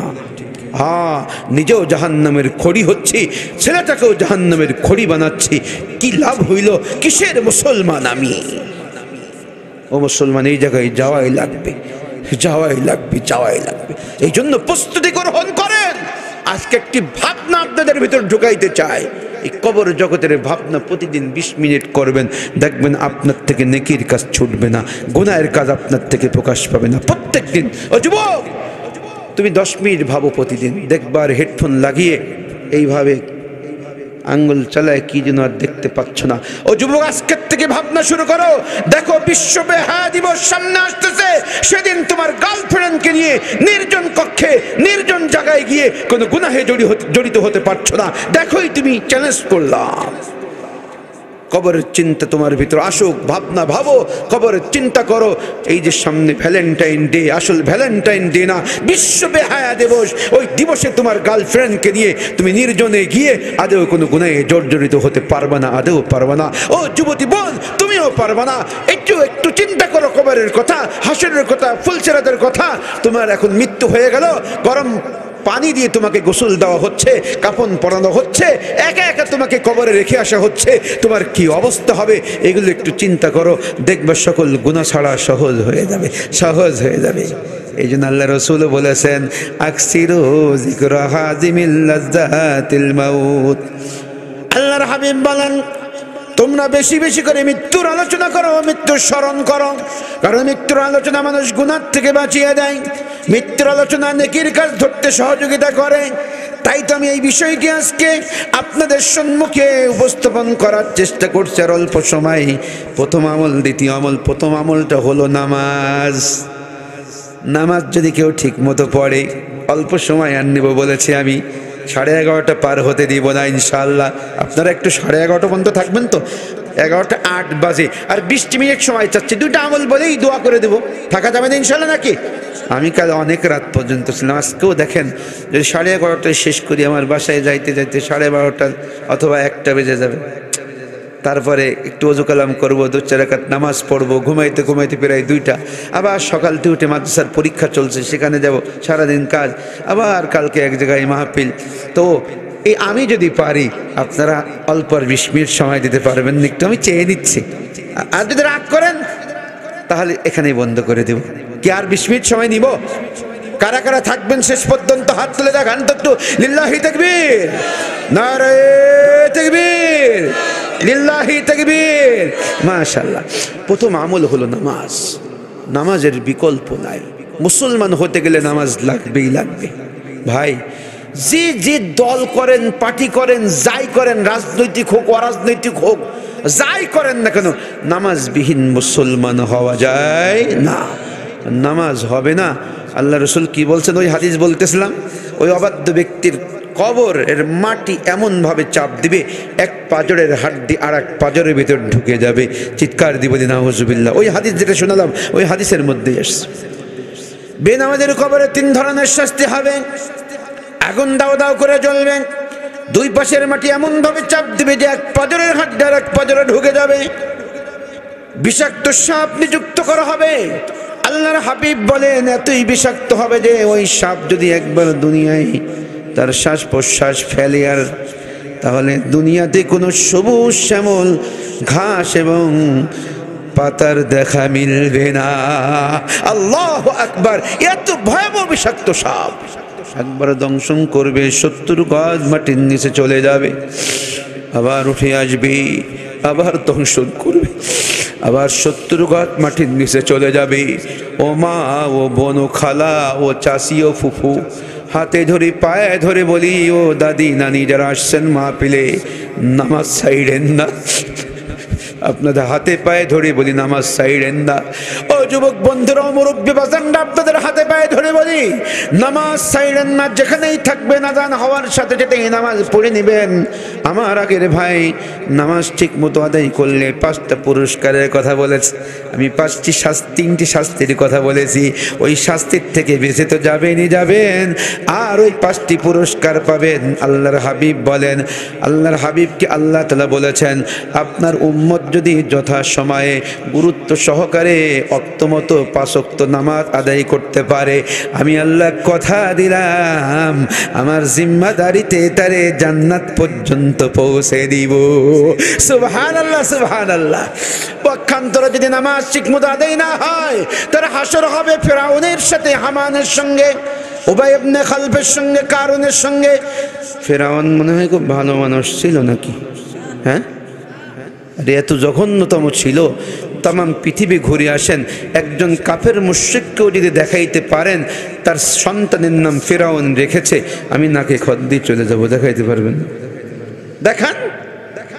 নিজেও জাহান্নামের খড়ি হচ্ছি, ছেলেটাকেও জাহান্নামের খড়ি বানাচ্ছি। কি লাভ হইল? কিসের মুসলমান আমি? ও মুসলমান, এই জায়গায় যাওয়াই লাগবে, যাওয়াই লাগবে, যাওয়াই লাগবে। এই জন্য প্রস্তুতি গ্রহণ করেন। আজকে একটি ভাবনা আপনাদের ভিতর ঢুকাইতে চাই। এই কবর জগতের ভাবনা প্রতিদিন 20 মিনিট করবেন, দেখবেন আপনার থেকে নেকির কাজ ছুটবে না, গুনাহের কাজ আপনার থেকে প্রকাশ পাবে না। প্রত্যেক দিন, ও যুবক, তুমি 10 মিনিট ভাবো প্রতিদিন, দেখবার হেডফোন লাগিয়ে এইভাবে আঙ্গুল চালায় কি যেন আর দেখতে পাচ্ছ না। ও যুবক, আজকের থেকে ভাবনা শুরু করো। দেখো বিশ্ব বেহায়া দিবস সামনে আসতেছে, সেদিন তোমার গার্লফ্রেন্ডকে নিয়ে নির্জন কক্ষে নির্জন জায়গায় গিয়ে কোনো গুনাহে জড়িত হতে পারছো না। দেখোই তুমি চ্যালেঞ্জ করলাম। কবরের চিন্তা তোমার ভিতর আসুক, ভাবনা ভাবো, কবরের চিন্তা করো। এই যে সামনে ভ্যালেন্টাইন ডে, আসল ভ্যালেন্টাইন ডে না, বিশ্ব বেহায়া দিবস। ওই দিবসে তোমার গার্লফ্রেন্ডকে নিয়ে তুমি নির্জনে গিয়ে আদেও কোনো গুনাহে জর্জরিত হতে পারবে না, আদেও পারবে না। ও যুবতী বোন, তুমিও পারবে না। একটু চিন্তা করো কবরের কথা, হাসরের কথা, ফুলসেরাতের কথা। তোমার এখন মৃত্যু হয়ে গেল, গরম পানি দিয়ে তোমাকে গোসল দেওয়া হচ্ছে, কাফন পরানো হচ্ছে, একা একা তোমাকে কবরে রেখে আসা হচ্ছে, তোমার কি অবস্থা হবে? এগুলো একটু চিন্তা করো, দেখবে সকল গুনাহ ছাড়া সহজ হয়ে যাবে, সহজ হয়ে যাবে। এই জন্য আল্লাহ রসুল বলেছেন, আকসিরু যিকরা হাযিমিল লাযযাতিল মাউত। আল্লাহর হাবিব বলেন, তোমরা বেশি বেশি করে মৃত্যুর আলোচনা করো, মৃত্যুর স্মরণ করো। কারণ মৃত্যুর আলোচনা মানুষ গুনাহ থেকে বাঁচিয়ে দেয়, মৃত্যুর আলোচনা নেকির কাজ ধরতে সহযোগিতা করে। তাই তো আমি এই বিষয়কে আজকে আপনাদের সম্মুখে উপস্থাপন করার চেষ্টা করছি। আর অল্প সময় প্রথম আমল, দ্বিতীয় আমল। প্রথম আমলটা হলো নামাজ। নামাজ যদি কেউ ঠিক মতো পড়ে, অল্প সময় আর নেব বলেছি আমি, 11:30 পার হতে দিব না ইনশাআল্লাহ। আপনারা একটু 11:30 পর্যন্ত থাকবেন তো? 11টা 8 বাজে, আর 20 মিনিট সময় চাচ্ছি। 2টা আমল বলেই দোয়া করে দেবো, থাকা যাবে না ইনশাআল্লাহ নাকি? আমি কাল অনেক রাত পর্যন্ত ছিলাম, আজকেও দেখেন যদি 11:30টায় শেষ করি, আমার বাসায় যাইতে যাইতে 12:30 অথবা 1টা বেজে যাবে। তারপরে একটু ওযু কালাম করবো, 2-4 রাকাত নামাজ পড়বো, ঘুমাইতে ঘুমাইতে প্রায় 2টা। আবার সকালতে উঠে মাদ্রাসার পরীক্ষা চলছে, সেখানে যাব, সারাদিন কাজ, আবার কালকে এক জায়গায় মাহফিল। তো এই আমি যদি পারি, আপনারা অল্প 20 মিনিট সময় দিতে পারবেন একটু? আমি চেয়ে নিচ্ছি। আর যদি রাগ করেন তাহলে এখানেই বন্ধ করে দেব। কি আর 20 মিনিট সময় নিব? কারা কারা থাকবেন শেষ পর্যন্ত হাত তুলে দেখান তো একটু। লিল্লাহি তাকবীর, নারে তাকবীর, লিল্লাহি তাকবীর। মাশাআল্লাহ। প্রথম আমল হলো নামাজ। নামাজের বিকল্প নাই। মুসলমান হতে গেলে নামাজ লাগবেই লাগবে। ভাই, যে যে দল করেন, পার্টি করেন, যাই করেন, রাজনৈতিক হোক অরাজনৈতিক হোক, যাই করেন না কেন, নামাজবিহীন মুসলমান হওয়া যায় না। নামাজ হবে না। আল্লাহ রসুল কি বলছেন? ওই হাদিস বলতেছিলাম, ওই অবাধ্য ব্যক্তির কবরের মাটি এমনভাবে চাপ দিবে, এক পাঁজরের হাড্ডি আর এক পাঁজরের ভিতর ঢুকে যাবে। চিৎকার দিব দিন নাউজুবিল্লাহ। ওই হাদিস যেটা শোনালাম ওই হাদিসের মধ্যেই আসছে। বেনামাজের কবরে 3 ধরনের শাস্তি হবে। আগুন দাও দাও করে জ্বলবে, 2 পাশের মাটি এমনভাবে চাপ দিবে যে এক পাঁজরের হাড্ডি আর এক পাঁজরে ঢুকে যাবে। বিষাক্ত সাপ নিযুক্ত করা হবে। আল্লাহর হাবিব বলেন এতই বিষাক্ত হবে যে ওই সাপ যদি একবার দুনিয়ায় তার শ্বাস প্রশ্বাস ফেলে, আর তাহলে দুনিয়াতে কোনো সবুজ শ্যামল ঘাস এবং পাতার দেখা মিলবে না। আল্লাহু আকবার। এত ভয়াবহ বিষাক্ত সাপ একবার দংশন করবে, 70 গজ মাটির নিচে চলে যাবে, আবার উঠে আসবে, আবার দংশন করবে, আবার 70 গজ মাটির নিচে চলে যাবে। ও মা, ও বোন, ও খালা, ও চাষি, ও ফুফু, হাতে ধরে পায়ে ধরে বলি, ও দাদি নানি যারা আসছেন মাহফিলে, নামাজ ছাইড়েন না। আপনাদের হাতে পায়ে ধরে বলি নামাজ ছাইড়েন না। ও যুবক বন্ধুরা, মুরব্বী বাজানরা, আপনাদের হাতে পায়ে ধরে বলি নামাজ ছাইড়েন না। যেখানেই থাকবেন আযান হওয়ার সাথে সাথে নামাজ পড়ে নেবেন। আমার আগের ভাই নামাজ ঠিক মতো আদায় করলে 5টা পুরস্কারের কথা বলেছে। আমি 3টি শাস্তির কথা বলেছি। ওই শাস্তির থেকে বেঁচে তো যাবেনই যাবেন, আর ওই 5টি পুরস্কার পাবেন। আল্লাহর হাবিব বলেন, আল্লাহর হাবিবকে আল্লাহ তাআলা বলেছেন, আপনার উম্মত যদি যথা সময়ে গুরুত্ব সহকারে অক্তমতো 5 ওয়াক্ত নামাজ আদায় করতে পারে, আমি আল্লাহ কথা দিলাম আমার জিম্মাদারিতে তারে জান্নাত পর্যন্ত পৌঁছে দিব। সুবহানাল্লাহ, সুবহানাল্লাহ। পক্ষান্তরে যদি নামাজ ঠিকমতো আদায় না হয়, তার হাসর হবে ফেরাউনের সাথে, হামানের সঙ্গে, উবাই ইবনে খালফের সঙ্গে, কারুনের সঙ্গে। ফেরাউন মনে হয় খুব ভালো মানুষ ছিল নাকি? হ্যাঁ, আরে এত জঘন্যতম ছিল। তাম পৃথিবী ঘুরে আসেন, একজন কাফের মুশরিককেও যদি দেখাইতে পারেন তার সন্তানের নাম ফেরাউন রেখেছে, আমি নাকে খত দিয়ে চলে যাব। দেখাইতে পারবেন? দেখান।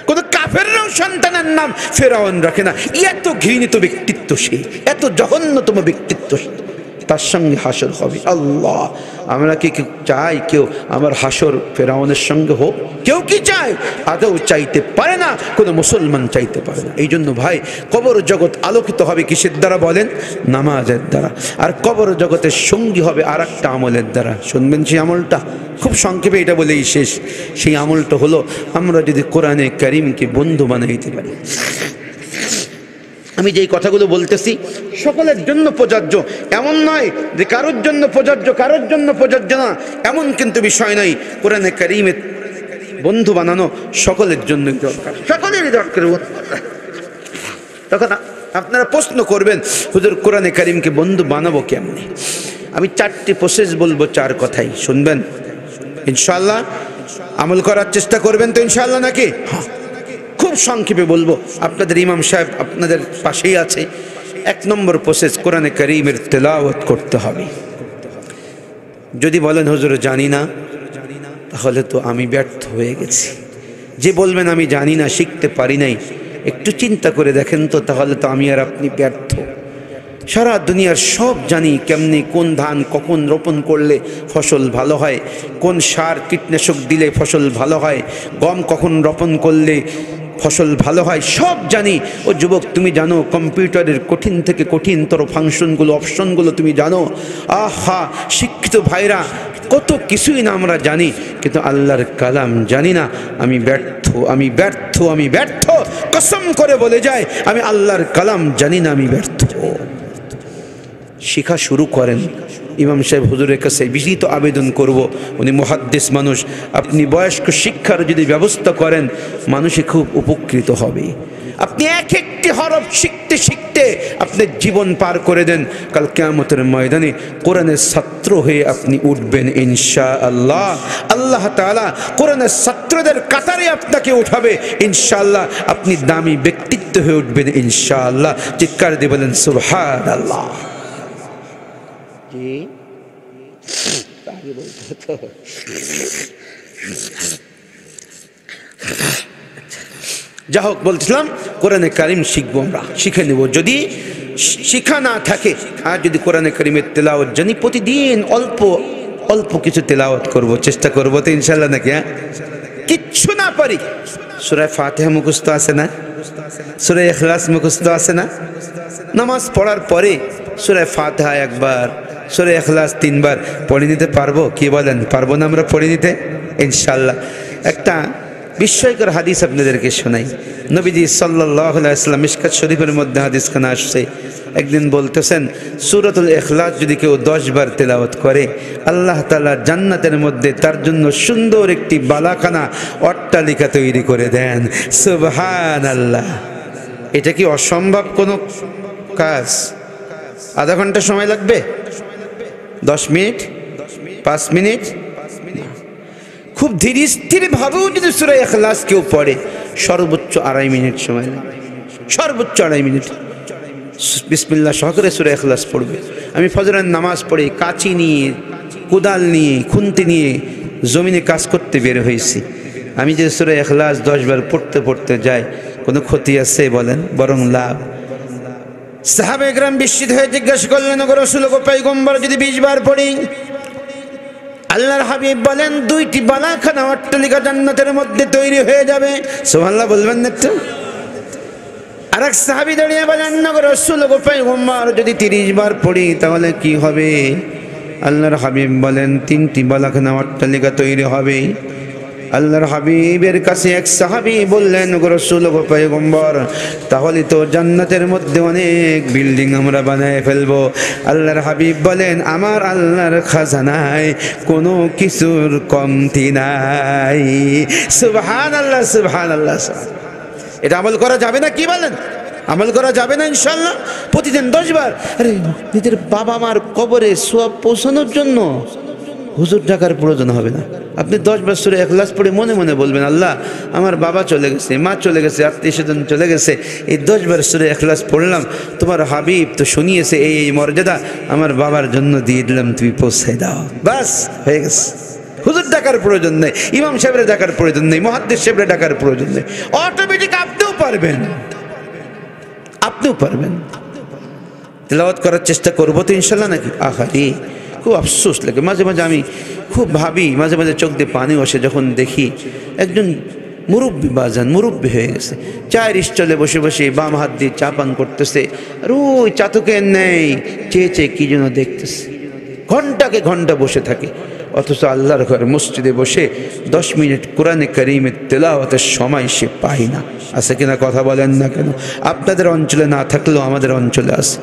কোন কাফেররাও সন্তানের নাম ফেরাউন রাখে না। এত ঘৃণিত ব্যক্তিত্ব সে, এত জঘন্যতম ব্যক্তিত্ব, তার সঙ্গে হাসর হবে। আল্লাহ, আমরা কি চাই কেউ আমার হাসর ফেরাউনের সঙ্গে হোক? কেউ কি চায়? আদৌ চাইতে পারে না, কোনো মুসলমান চাইতে পারে না। এই জন্য ভাই, কবর জগৎ আলোকিত হবে কিসের দ্বারা বলেন? নামাজের দ্বারা। আর কবর জগতের সঙ্গী হবে আর একটা আমলের দ্বারা। শুনবেন সেই আমলটা? খুব সংক্ষেপে এটা বলেই শেষ। সেই আমলটা হলো, আমরা যদি কোরআনে কারিমকে বন্ধু বানাইতে পারি। আমি যেই কথাগুলো বলতেছি সকলের জন্য প্রযোজ্য, এমন নয় যে কারোর জন্য প্রযোজ্য, কারোর জন্য প্রযোজ্য না, এমন কিন্তু বিষয় নয়। কোরআনে কারিমের বন্ধু বানানো সকলের জন্যই দরকার, সকলেরই দরকার। তখন আপনারা প্রশ্ন করবেন, হুজুর কোরআনে কারিমকে বন্ধু বানাবো কেমনে? আমি 4টি প্রসেস বলবো, 4 কথাই শুনবেন ইনশাআল্লাহ। আমল করার চেষ্টা করবেন তো ইনশাআল্লাহ নাকি? হ্যাঁ, খুব সংক্ষেপে বলবো। আপনাদের ইমাম সাহেব আপনাদের পাশেই আছে। 1 নম্বর প্রসেস, কোরআনে কারিমের তেলাওয়াত করতে হবে। যদি বলেন হুজুর জানি না, তাহলে তো আমি ব্যর্থ হয়ে গেছি। যে বলবেন আমি জানি না, শিখতে পারি নাই, একটু চিন্তা করে দেখেন তো, তাহলে তো আমি আর আপনি ব্যর্থ। সারা দুনিয়ার সব জানি, কেমনি কোন ধান কখন রোপণ করলে ফসল ভালো হয়, কোন সার কীটনাশক দিলে ফসল ভালো হয়, গম কখন রোপণ করলে ফসল ভালো হয়, সব জানি। ও যুবক, তুমি জানো কম্পিউটারের কঠিন থেকে কঠিনতর ফাংশনগুলো, অপশনগুলো তুমি জানো? আহা, শিক্ষিত ভাইরা, কত কিছুই না আমরা জানি, কিন্তু আল্লাহর কালাম জানি না। আমি ব্যর্থ, আমি ব্যর্থ, আমি ব্যর্থ। কসম করে বলে যায়, আমি আল্লাহর কালাম জানি না, আমি ব্যর্থ। শিখা শুরু করেন। ইমাম সাহেব হুজুরের কাছে বিনীত আবেদন করব, উনি মুহাদ্দিস মানুষ, আপনি বয়স্ক শিক্ষার যদি ব্যবস্থা করেন, মানুষই খুব উপকৃত হবে। আপনি একটি হরফ শিখতে শিখতে আপনার জীবন পার করে দেন, কাল কিয়ামতের ময়দানে কোরআনের ছাত্র হয়ে আপনি উঠবেন ইনশাআল্লাহ। আল্লাহ তাআলা কোরআনের ছাত্রদের কাতারে আপনাকে উঠাবে ইনশাআল্লাহ। আপনি দামি ব্যক্তিত্ব হয়ে উঠবেন ইনশাআল্লাহ। চিৎকার দিয়ে বলেন সুবহানাল্লাহ। জি, আগে বলতে হতো। যা হোক, বলছিলাম কোরআনে কারিম শিখবো, আমরা শিখে নেব। যদি শিখা না থাকে, আর যদি কোরআনে কারিমের তেলাওয়াত জানি, প্রতিদিন অল্প অল্প কিছু তেলাওয়াত করব, চেষ্টা করব তো ইনশাআল্লাহ নাকি? হ্যাঁ, কিচ্ছু না পারি, সূরা ফাতিহা মুখস্থ আছে না, সূরা ইখলাস মুখস্থ আছে না? নামাজ পড়ার পরে সূরা ফাতিহা একবার, সূরা ইখলাস 3 বার পড়ে নিতে পারবো? কি বলেন, পারবো না আমরা পড়ে নিতে ইনশাআল্লাহ? একটা বিস্ময়কর হাদিস আপনাদেরকে শোনাই। নবীজি সাল্লাল্লাহু আলাইহি ওয়াসাল্লাম মিশকাত শরীফের মধ্যে হাদিসখানা আসছে। একদিন বলতেছেন, সূরাতুল ইখলাস যদি কেউ 10 বার তেলাওয়াত করে, আল্লাহ তাআলা জান্নাতের মধ্যে তার জন্য সুন্দর একটি বালাখানা অট্টালিকা তৈরি করে দেন। সুবহানাল্লাহ! এটা কি অসম্ভব কোনো কাজ? আধা ঘন্টা সময় লাগবে? 10 মিনিট? 5 মিনিট? খুব ধীরে স্থির ভাবেও যদি সূরা ইখলাস কেউ পড়ে, সর্বোচ্চ 2.5 মিনিট সময় লাগবে, সর্বোচ্চ 2.5 মিনিট। বিসমিল্লাহ সহকারে সূরা ইখলাস পড়বে। আমি ফজরের নামাজ পড়ে কাঁচি নিয়ে, কোদাল নিয়ে, খুন্তি নিয়ে জমিনে কাজ করতে বের হয়েছি। আমি যে সূরা ইখলাস 10 বার পড়তে পড়তে যাই, কোনো ক্ষতি আছে বলেন? বরং লাভ। সাহাবায়ে কেরাম বিস্মিত হয়ে জিজ্ঞাসা করলেন, ওগো রাসূল, ওগো পয়গম্বর, যদি 20 বার পড়ি? আল্লাহর হাবিব বলেন, 2টি বালাখানা অট্টালিকা জান্নাতের মধ্যে তৈরি হয়ে যাবে। সুবহানাল্লাহ বলবেন না একটু? আরেক সাহাবী দাঁড়িয়ে বলেন, ওগো রাসূল, ওগো পয়গম্বর, যদি 30 বার পড়ি তাহলে কি হবে? আল্লাহর হাবিব বলেন, 3টি বালাখানা অট্টালিকা তৈরি হবে। আল্লাহর হাবিবের কাছে এক সাহাবী বললেন, ওগো রাসূল, ওগো পয়গম্বর, তাহলে তো জান্নাতের মধ্যে অনেক বিল্ডিং আমরা বানায় ফেলবো। আল্লাহর হাবিব বলেন, আমার আল্লাহর খাজানায় কোনো কিছুর কমতি নাই। সুবহানাল্লাহ, সুবহানাল্লাহ। এটা আমল করা যাবে না? কি বলেন, আমল করা যাবে না ইনশাআল্লাহ? প্রতিদিন 10 বার। আরে নিজের বাবা মার কবরে সওয়াব পৌঁছানোর জন্য হুজুর ডাকার প্রয়োজন হবে না। আপনি 10 বার সূরা ইখলাস পড়ে মনে মনে বলবেন, আল্লাহ, আমার বাবা চলে গেছে, মা চলে গেছে, আত্মীয়স্বজন চলে গেছে, এই 10 বার সূরা ইখলাস পড়লাম, তোমার হাবিব তো শুনিয়েছে এই এই মর্যাদা, আমার বাবার জন্য দিয়ে দিলাম, তুমি পৌঁছাই দাও। বাস, হয়ে গেছে। হুজুর ডাকার প্রয়োজন নেই, ইমাম সাহেবের ডাকার প্রয়োজন নেই, মুহাদ্দিস সাহেবের ডাকার প্রয়োজন নেই। অটোমেটিক আপনিও পারবেন, আপনিও পারবেন। তেলাওয়াত করার চেষ্টা করবো তো ইনশাআল্লাহ নাকি? আহারে, খুব আফসোস লাগে মাঝে মাঝে, আমি খুব ভাবি, মাঝে মাঝে চোখ দিয়ে পানি আসে যখন দেখি একজন মুরব্বী বাজান, মুরব্বী হয়ে গেছে, চায়ের স্টলে বসে বসে বাম হাত দিয়ে চা পান করতেছে, আর ওই চাতকের নেই চেয়ে চেয়ে কি যেন দেখতেছে, ঘন্টাকে ঘন্টা বসে থাকে। অথচ আল্লাহর ঘর মসজিদে বসে 10 মিনিট কোরআনে কারীমের তেলাওয়াতের সময় সে পায় না। আছে কিনা কথা বলেন না কেন? আপনাদের অঞ্চলে না থাকলেও আমাদের অঞ্চলে আছে।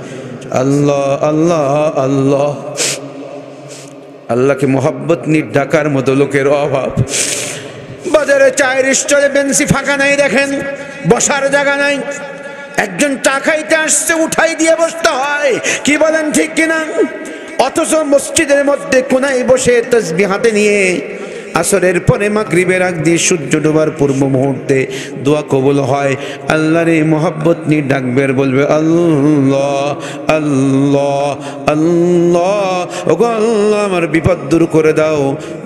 আল্লাহ আল্লাহ আল্লাহ, আল্লাহকে মোহাব্বত নিয়ে ডাকার মতো লোকের অভাব। বাজারে চায়ের স্টলে বেঞ্চি ফাঁকা নাই, দেখেন বসার জায়গা নাই, একজন চা খাইতে আসছে, উঠাই দিয়ে বসতে হয়। কি বলেন, ঠিক কিনা? অথচ মসজিদের মধ্যে কোনায় বসে তাসবিহ হাতে নিয়ে আসরের পরে মাগরিবের আগ দিয়ে সূর্য ডোবার পূর্ব মুহূর্তে দোয়া কবুল হয়। আল্লাহর এই মোহাব্বত নিয়ে ডাকবে আর বলবে, আল্লাহ আল্লাহ আল্লাহ, ওগো আল্লাহ, আমার বিপদ দূর করে দাও,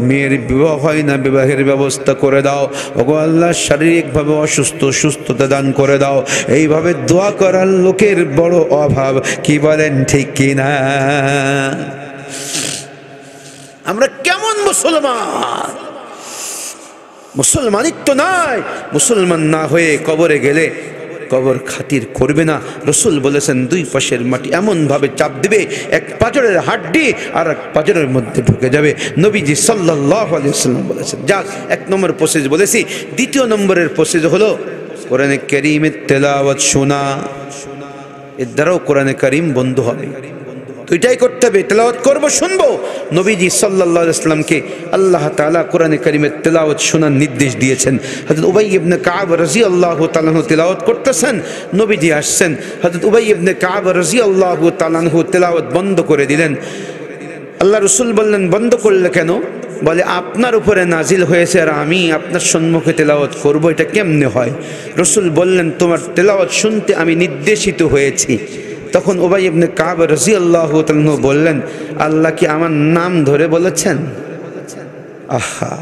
মেয়ের বিবাহ হয় না, বিবাহের ব্যবস্থা করে দাও, ওগো আল্লাহ, শারীরিকভাবে অসুস্থ, সুস্থতা দান করে দাও। এইভাবে দোয়া করার লোকের বড় অভাব। কি বলেন, ঠিক কিনা? আমরা কেমন মুসলমান? মুসলমানিত্ব নাই। মুসলমান না হয়ে কবরে গেলে কবর খাতির করবে না। রসুল বলেছেন, 2 পাশের মাটি এমন ভাবে চাপ দিবে, এক পাঁজরের হাড্ডি আর এক পাঁজরের মধ্যে ঢুকে যাবে। নবীজি সাল্লাল্লাহু আলাইহি ওয়াসাল্লাম বলেছেন। যাক, 1 নম্বর প্রসেস বলেছি। 2 নম্বরের প্রসেস হলো কোরআনে কারীমের তেলাওয়াত শোনা। এর দ্বারাও কোরআনে কারীম বন্ধ হবে। দুইটাই করতে হবে, তেলাওয়াত করবো, শুনবো। নবীজি সাল্লাল্লাহু আলাইহি ওয়াসাল্লামকে আল্লাহ তাআলা কোরআনে কারীমের তেলাওয়াত শোনার নির্দেশ দিয়েছেন। হযরত উবাই ইবনে কাব রাদিয়াল্লাহু তাআলা আনহু তেলাওয়াত করতেছেন, নবীজি আসছেন, হযরত উবাই ইবনে কাব রাদিয়াল্লাহু তাআলা আনহু তেলাওয়াত বন্ধ করে দিলেন। আল্লাহ রাসূল বললেন, বন্ধ করলে কেন? বলে, আপনার উপরে নাজিল হয়েছে আর আমি আপনার সম্মুখে তেলাওয়াত করব, এটা কেমনে হয়? রাসূল বললেন, তোমার তেলাওয়াত শুনতে আমি নির্দেশিত হয়েছি। তখন উবাই ইবনে কাব রাদিয়াল্লাহু তাআলা আনহু বললেন, আল্লাহ কি আমার নাম ধরে বলেছেন? আহা,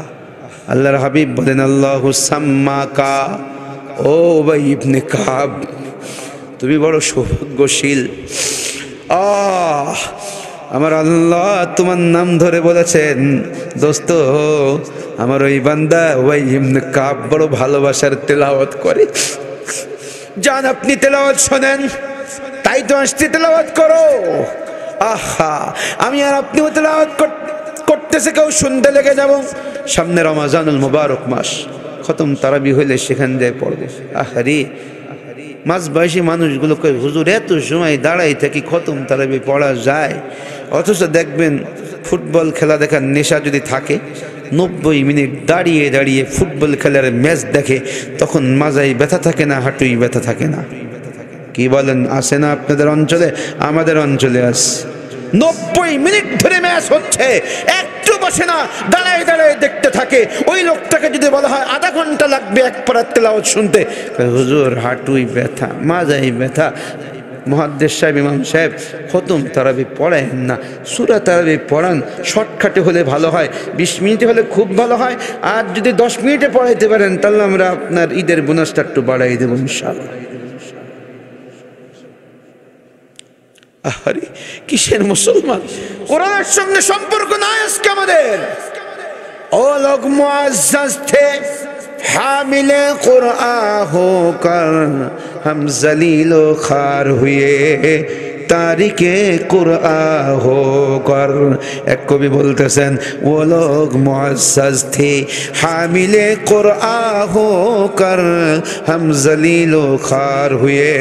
আল্লাহর হাবিব বলেন, আল্লাহু সাম্মাকা, ও উবাই ইবনে কাব, তুমি বড় সৌভাগ্যশীল। আমার আল্লাহ তোমার নাম ধরে বলেছেন, দোস্ত আমার ওই বান্দা ওই ইবনে কাব বড় ভালোবাসার তেলাওয়াত করে। যান আপনি তেলাওয়াত শোনেন, তাই তো আসতে তেলাওয়াত করো। আহা, আমি আর আপনিও তেলাওয়াত করতেছে, কেউ শুনতে লেগে যাব। সামনে রমাজানুল মুবারক মাস, খতম তারাবি হইলে সেখান দিয়ে পড়বে। আহারে, মাঝ বয়সী মানুষগুলো কই হুজুর এত সময় দাঁড়াই থাকি খতম তারাবি পড়া যায়? অথচ দেখবেন ফুটবল খেলা দেখার নেশা যদি থাকে, 90 মিনিট দাঁড়িয়ে দাঁড়িয়ে ফুটবল খেলার ম্যাচ দেখে, তখন মাজায় ব্যথা থাকে না, হাঁটুই ব্যথা থাকে না। কি বলেন, আসে না আপনাদের অঞ্চলে? আমাদের অঞ্চলে আছে। 90 মিনিট ধরে ম্যাচ হচ্ছে, একটু বসে না, দাঁড়ায় দাঁড়ায় দেখতে থাকে। ওই লোকটাকে যদি বলা হয় আধা ঘন্টা লাগবে এক পারার তেলাওয়াত শুনতে, হুজুর হাঁটুই ব্যথা, মাজাই ব্যথা। মুহাদ্দিস সাহেব, ইমাম সাহেব খতম তারাবি পড়ায়েন না, সূরা তারাবি পড়ান। শর্টকাটে হলে ভালো হয়, 20 মিনিটে হলে খুব ভালো হয়। আর যদি 10 মিনিটে পড়াইতে পারেন তাহলে আমরা আপনার ঈদের বোনাসটা একটু বাড়াই দেবো ইনশাআল্লাহ। আরে কিসের মুসলমান, কোরআনের সঙ্গে সম্পর্ক নাই আজকে আমাদের। ও লোক মুআজ্জাজ থে হামিলে কুরআন হোকর हम जलील खार हुए तारिके कुरआन होकर। एक कवि बोलतेছেন वो लोग मुअज़्ज़ज़ थे हामिले कुरआन होकर हम जलील खार हुए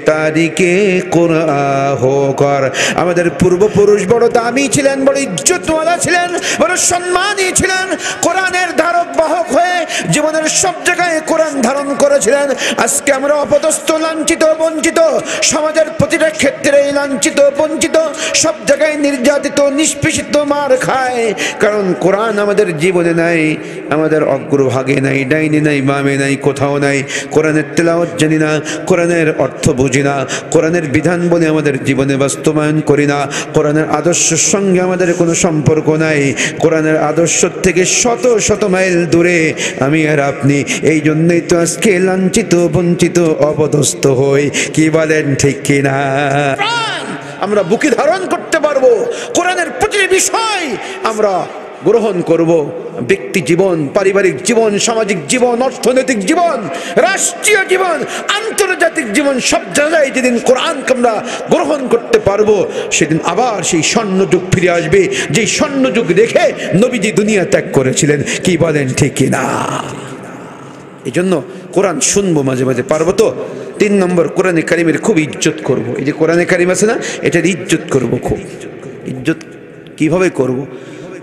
तारिके कुरआन होकर। আমাদের পূর্বপুরুষ বড় দামি ছিলেন, বড় ইজ্জতওয়ালা ছিলেন, বড় সম্মানী ছিলেন। কোরআনের ধারক বাহক হয়ে জীবনের সব জায়গায় কোরআন ধারণ করেছিলেন। আজকে আমরা অপদস্থ, লাঞ্ছিত, বঞ্চিত, সমাজের প্রতিটা ক্ষেত্রে লাঞ্ছিত, বঞ্চিত, সব জায়গায় নির্যাতিত, নিষ্পেষিত, মার খায়। কারণ কোরআন আমাদের জীবনে নাই, আমাদের অগ্রভাগে নাই, ডাইনে নাই, বামে নাই, কোথাও নাই। কোরআনের তেলাওয়াত জানি না, কোরআনের অর্থ বুঝি না, কোরআনের বিধান বলে আমাদের জীবনে বাস্তবায়ন করি না। কোরআনের আদর্শের সঙ্গে আমাদের কোনো সম্পর্ক নাই। কোরআনের আদর্শ থেকে শত শত মাইল দূরে আমি আর আপনি। এই জন্যই তো আজকে লাঞ্ছিত, বঞ্চিত, অপদস্থ হই। কি বলেন, ঠিক কিনা? আমরা বুকে ধারণ করতে পারবো, কোরআনের প্রতিটি বিষয় আমরা গ্রহণ করব। ব্যক্তি জীবন, পারিবারিক জীবন, সামাজিক জীবন, অর্থনৈতিক জীবন, রাষ্ট্রীয় জীবন, আন্তর্জাতিক জীবন, সব জায়গায় যেদিন কোরআনকে আমরা গ্রহণ করতে পারবো, সেদিন আবার সেই স্বর্ণযুগ ফিরে আসবে, যেই স্বর্ণযুগ রেখে নবীজি দুনিয়া ত্যাগ করেছিলেন। কি বলেন, ঠিক কিনা? এই জন্য কোরআন শুনবো মাঝে মাঝে, পারবো তো? 3 নম্বর, কোরআনে কারিমের খুব ইজ্জত করব। এই যে কোরআনে কারিম আছে না, এটার ইজ্জত করব। খুব ইজ্জত কিভাবে করব?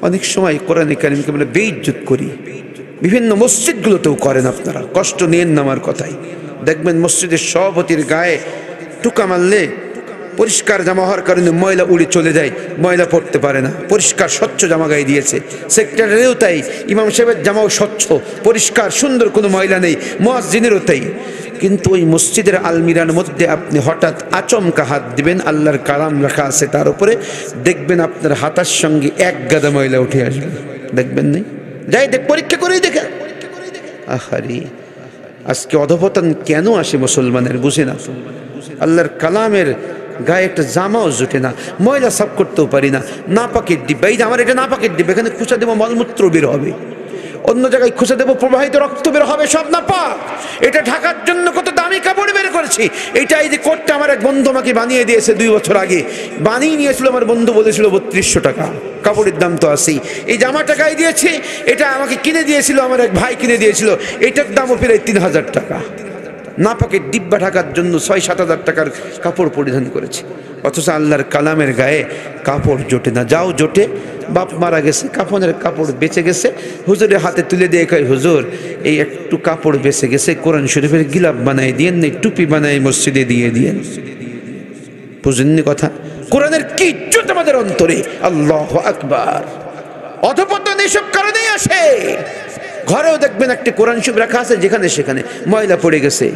অনেক সময় কোরআনে কারিমকে আমরা বেইজ্জত করি, বিভিন্ন মসজিদগুলোতেও করেন। আপনারা কষ্ট নিয়েন না আমার কথাই। দেখবেন মসজিদের সভাপতির গায়ে টুকা মারলে পরিষ্কার জামা হওয়ার কারণে ময়লা উড়ে চলে যায়, ময়লা পড়তে পারে না, পরিষ্কার স্বচ্ছ জামা গায়ে দিয়েছে। সেক্রেটারিও তাই, ইমাম সাহেবের জামাও স্বচ্ছ, পরিষ্কার, সুন্দর, কোনো ময়লা নেই। মুয়াজ্জিনেরও তাই। কিন্তু ওই মসজিদের আলমিরার মধ্যে আপনি হঠাৎ আচমকা হাত দিবেন, আল্লাহর কালাম রাখা আছে তার উপরে, দেখবেন আপনার হাতার সঙ্গে এক গাদা ময়লা উঠে আসবে। দেখবেন নাই? যাই দেখ, পরীক্ষা করেই দেখেন। আহারে, আজকে অধপতন কেন আসে মুসলমানের, বুঝে না তো। আল্লাহর কালামের গায়ে একটা জামাও জুটে না, ময়লা সাফ করতেও পারি না। নাপাকের ডিব্বা, এই যে আমার এটা নাপাকের ডিব্বা, এখানে খুঁচা দেবো মলমূত্র বের হবে, অন্য জায়গায় খুঁজে দেবো প্রবাহিত রক্ত বের হবে, সব নাপাক। এটা ঢাকার জন্য কত দামি কাপড় বের করেছি। এইটা, এই যে কোটটা আমার এক বন্ধু আমাকে বানিয়ে দিয়েছে 2 বছর আগে, বানিয়ে নিয়েছিল। আমার বন্ধু বলেছিল 3200 টাকা, কাপড়ের দাম তো আছেই। এই জামাটা গায়ে দিয়েছি, এটা আমাকে কিনে দিয়েছিল আমার এক ভাই, কিনে দিয়েছিল। এটার দামও প্রায় 3000 টাকা। নাপাকের ডিব্বা ঢাকার জন্য 6-7 হাজার টাকার কাপড় পরিধান করেছি। অথচ আল্লাহর কালামের গায়ে কাপড় জোটে না। যাও জোটে, বাপ মারা গেছে, কাফনের কাপড় বেঁচে গেছে, হুজুরের হাতে তুলে দিয়ে কয়, হুজুর এই একটু কাপড় বেঁচে গেছে, কোরআন শরীফের গিলাপ বানাই দিয়েন, নেই টুপি বানাই মসজিদে দিয়ে দিয়েন। বুঝেননি কথা? কোরআনের কি ইজ্জত আমাদের অন্তরে। আল্লাহু আকবার। অধপতন এইসব কারণেই আসে। ঘরেও দেখবেন একটি কোরআন শরীফ রাখা আছে, যেখানে সেখানে ময়লা পড়ে গেছে।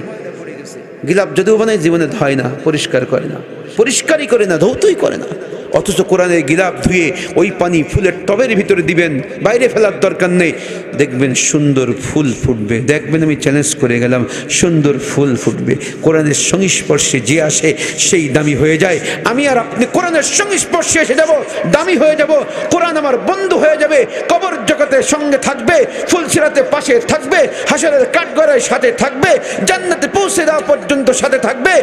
গিলাপ যদিও বানায়, জীবনে ধয় না, পরিষ্কার করে না, পরিষ্কারই করে না, ধৌতই করে না। অথচ কোরআনের গিলাফ ধুয়ে ওই পানি ফুলের টবের ভিতরে দিবেন, বাইরে ফেলার দরকার নেই, দেখবেন সুন্দর ফুল ফুটবে। দেখবেন আমি চ্যালেঞ্জ করে গেলাম, সুন্দর ফুল ফুটবে। কোরআনের সংস্পর্শে যে আসে সেই দামি হয়ে যায়। আমি আর আপনি কোরআনের সংস্পর্শে এসে যাব, দামি হয়ে যাব। কোরআন আমার বন্ধু হয়ে যাবে, কবর জগতের সঙ্গে থাকবে, ফুলসিরাতে পাশে থাকবে, হাসরের কাঠগড়ায় সাথে থাকবে, জান্নাতে পৌঁছে দেওয়া পর্যন্ত সাথে থাকবে,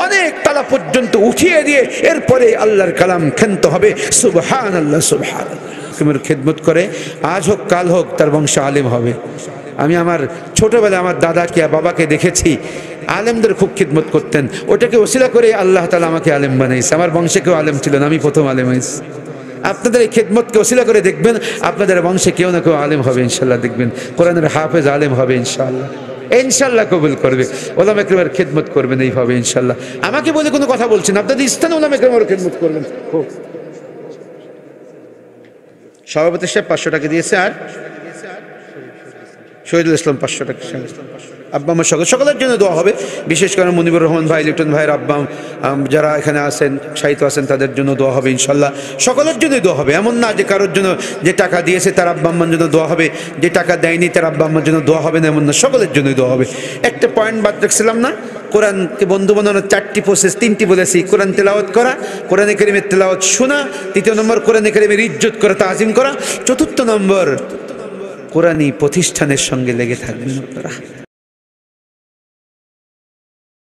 অনেক তালা পর্যন্ত উঠিয়ে দিয়ে এরপরে আল্লাহর কালাম খেলতে হবে। সুবহানাল্লাহ, সুবহানাল্লাহ। খেদমত করে আজ হোক কাল হোক তার বংশ আলেম হবে। আমি আমার ছোটবেলায় আমার দাদাকে বাবাকে দেখেছি, আলেমদের খুব খিদমত করতেন। ওটাকে ওসিলা করে আল্লাহ তাআলা আমাকে আলেম বানাইছে। আমার বংশে কেউ আলেম ছিল না, আমি প্রথম আলেম হয়েছি। আপনাদের এই খেদমতকে ওসিলা করে দেখবেন আপনাদের বংশে কেউ না কেউ আলেম হবে ইনশাল্লাহ। দেখবেন কোরআনের হাফেজ আলেম হবে ইনশাআল্লাহ, ইনশাল্লাহ কবুল করবে। ওলামা ইকরামের খেদমত করবেন এইভাবে ইনশাল্লাহ। আমাকে বলে কোনো কথা বলছেন, আপনাদের স্থানে ওলামা ইকরামের খেদমত করবেন। সভাপতি সাহেব 500 টাকা দিয়েছে, আর শহীদুল ইসলাম 500 টাকা। আব্বা আমার সকলের জন্য দোয়া হবে, বিশেষ করে মুনিবুর রহমান ভাই, লিটন ভাইয়ের আব্বা যারা এখানে আছেন, সাহিত্য আছেন, তাদের জন্য দোয়া হবে ইনশাল্লাহ। সকলের জন্যই দোয়া হবে, এমন না যে কারোর জন্য যে টাকা দিয়েছে তার আব্বা আম্মার জন্য দোয়া হবে, যে টাকা দেয়নি তার আব্বা আম্মার জন্য দোয়া হবে না, এমন না, সকলের জন্যই দোয়া হবে। একটা পয়েন্ট বাদ রাখছিলাম না, কোরআনকে বন্ধু বানানোর 4টি প্রসেস, 3টি বলেছি। কোরআন তেলাওয়াত করা, কোরআনে কারীমের তেলাওয়াত শোনা, 3 নম্বর কোরআনে কারীমের ইজ্জত করা, তাজিম করা, 4 নম্বর কোরআনী প্রতিষ্ঠানের সঙ্গে লেগে থাকবেন আপনারা।